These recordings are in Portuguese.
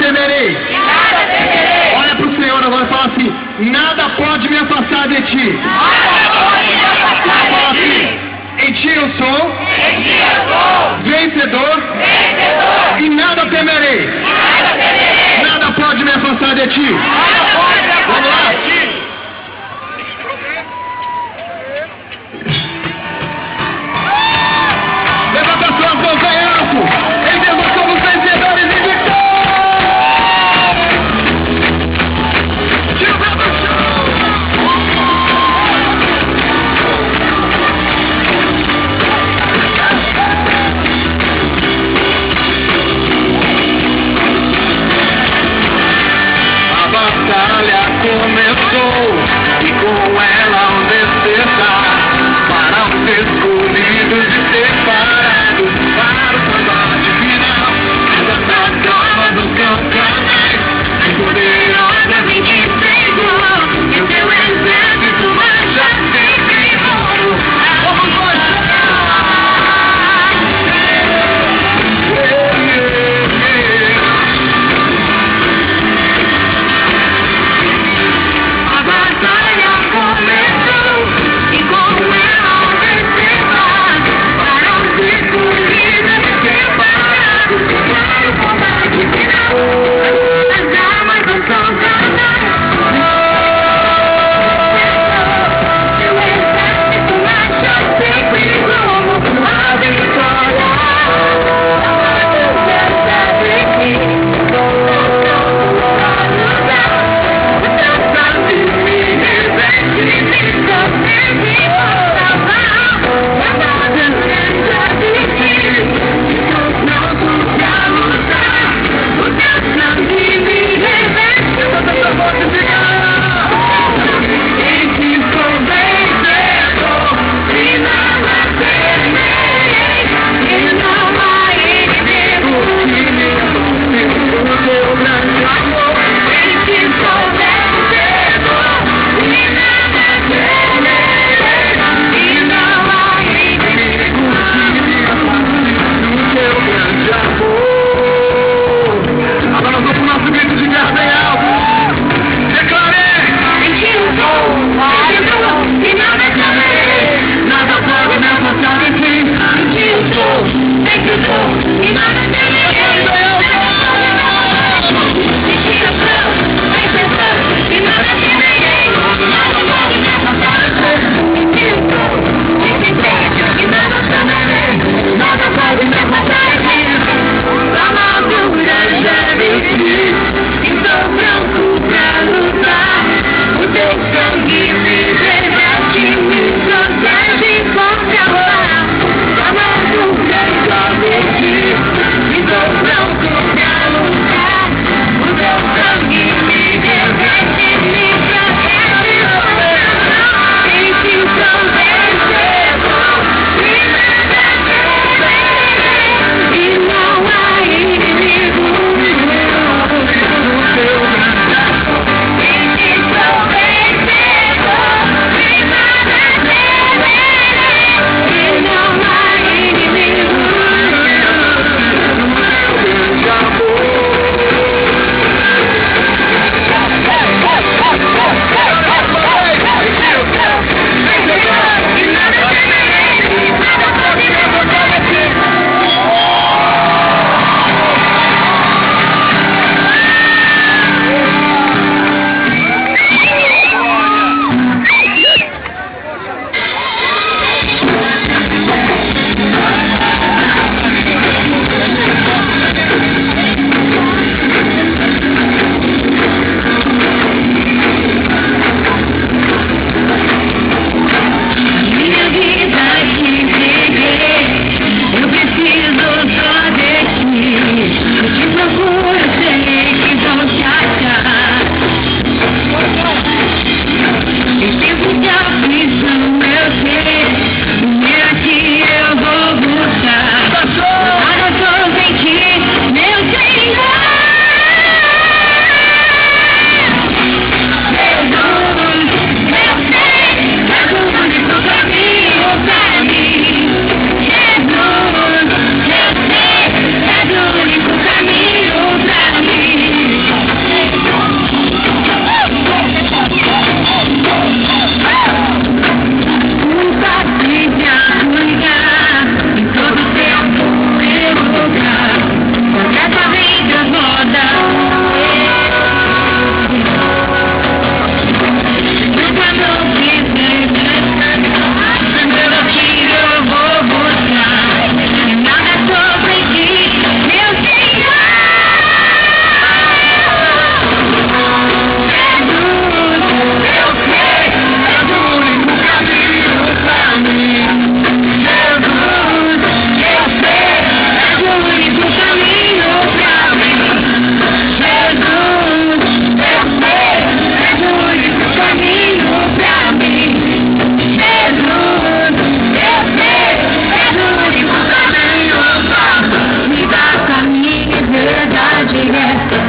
temerei. Olha pro Senhor agora e fala assim: nada pode me afastar de ti. Fala assim: em ti eu sou vencedor e nada temerei. Nada pode me afastar de ti. Vamos lá. Levanta suas mãos em alto. Em Deus nós somos vencedores e vitórias. Tira o pé do chão. Abasta.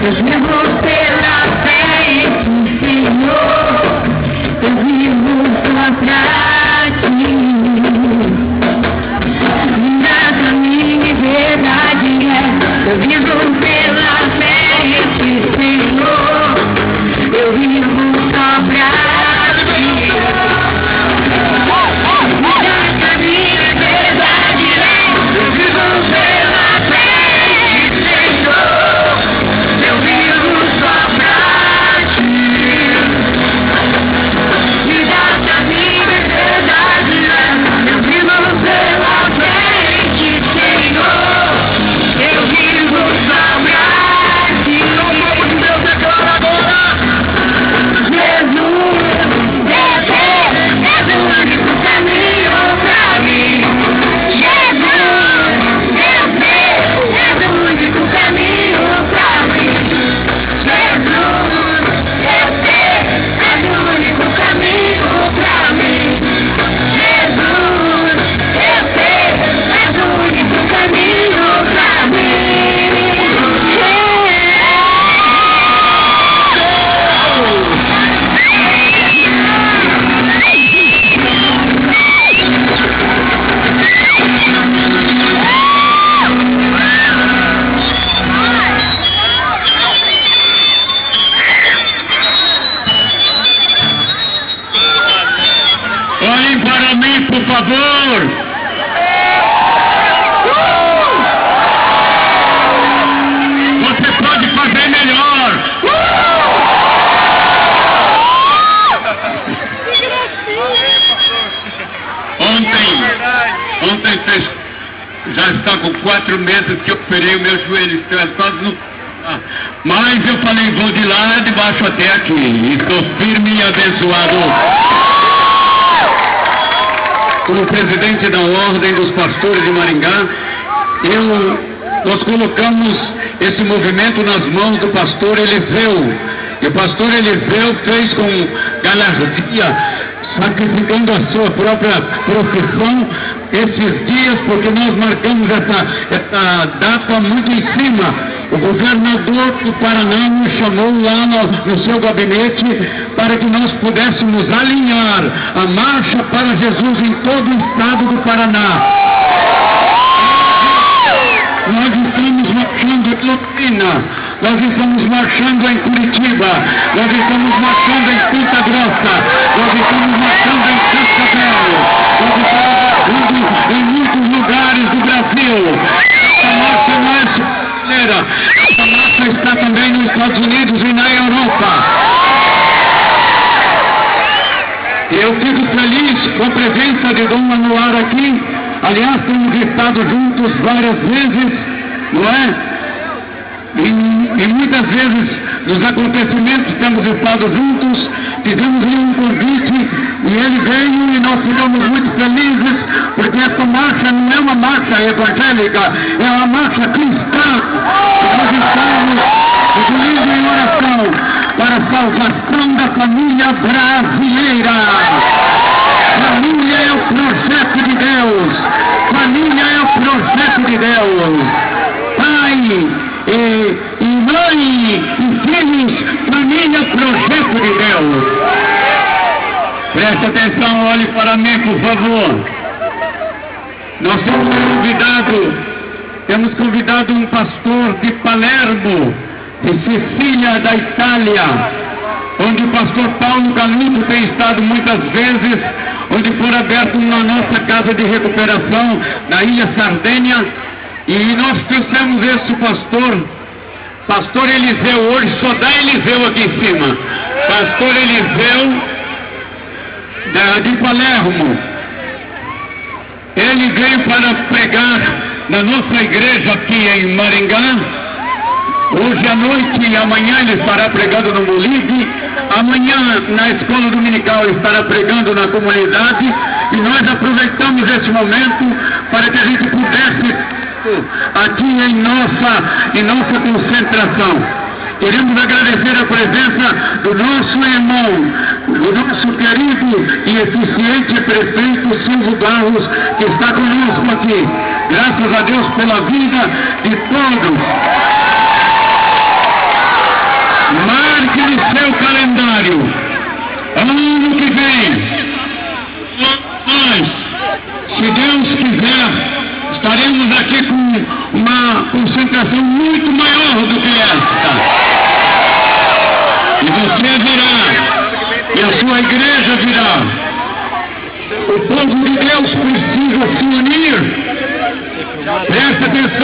Eu vivo pela fé em Senhor. Eu vivo só pra ti. Minha caminho e verdade é. Eu vivo pela fé em Senhor. Eu vivo só pra ti. Minha caminho e verdade é. Eu vivo pela fé em Senhor. Eu vivo só pra ti. Minha caminho e verdade é. Eu vivo pela fé em Senhor. Eu vivo só pra ti. O povo de Deus declara agora. Jesus, és o único caminho pra mim. Jesus, és o único caminho pra mim. Jesus, és o único caminho pra mim. Jesus, és o único caminho pra mim. Olhem para mim, por favor. Você pode fazer melhor. Ontem já está com 4 meses que eu operei o meu joelho, quase no... Mas eu falei, vou de lá de baixo até aqui. E estou firme e abençoado. Como presidente da Ordem dos Pastores de Maringá, nós colocamos esse movimento nas mãos do pastor Eliseu. E o pastor Eliseu fez com galardia, sacrificando a sua própria profissão esses dias, porque nós marcamos essa data muito em cima. O governador do Paraná nos chamou lá no seu gabinete para que nós pudéssemos alinhar a marcha para Jesus em todo o estado do Paraná. Nós estamos marchando em Londrina, nós estamos marchando em Curitiba, nós estamos marchando em Ponta Grossa, nós estamos marchando em Cascavel, nós estamos marchando em muitos lugares do Brasil. Essa marcha não é brasileira, essa marcha está também nos Estados Unidos e na Europa. Eu fico feliz com a presença de Dom Manuar aqui. Aliás, temos estado juntos várias vezes, não é? E muitas vezes nos acontecimentos temos estado juntos, fizemos-lhe um convite e ele veio e nós ficamos muito felizes, porque essa marcha não é uma marcha evangélica, é uma marcha cristã. E nós estamos unidos em oração para a salvação da família brasileira. Família é o projeto de Deus. Família é o projeto de Deus. Pai e mãe e filhos, família é o projeto de Deus. Preste atenção, olhe para mim, por favor. Nós temos convidado um pastor de Palermo, de Sicília, da Itália, onde o pastor Paulo Galuto tem estado muitas vezes, onde for aberto na nossa casa de recuperação, na Ilha Sardênia, e nós trouxemos esse pastor Eliseu, hoje só dá Eliseu aqui em cima, pastor Eliseu de Palermo. Ele veio para pregar na nossa igreja aqui em Maringá. Hoje à noite e amanhã ele estará pregando no Molive, amanhã na escola dominical ele estará pregando na comunidade, e nós aproveitamos esse momento para que a gente pudesse aqui em nossa concentração. Queremos agradecer a presença do nosso irmão, do nosso querido e eficiente prefeito Silvio Barros, que está conosco aqui. Graças a Deus pela vida de todos. missionário. Ano que vem, nós, se Deus quiser, estaremos aqui com uma concentração muito maior do que esta. E você virá, e a sua igreja virá. O povo de Deus precisa se unir. Presta atenção.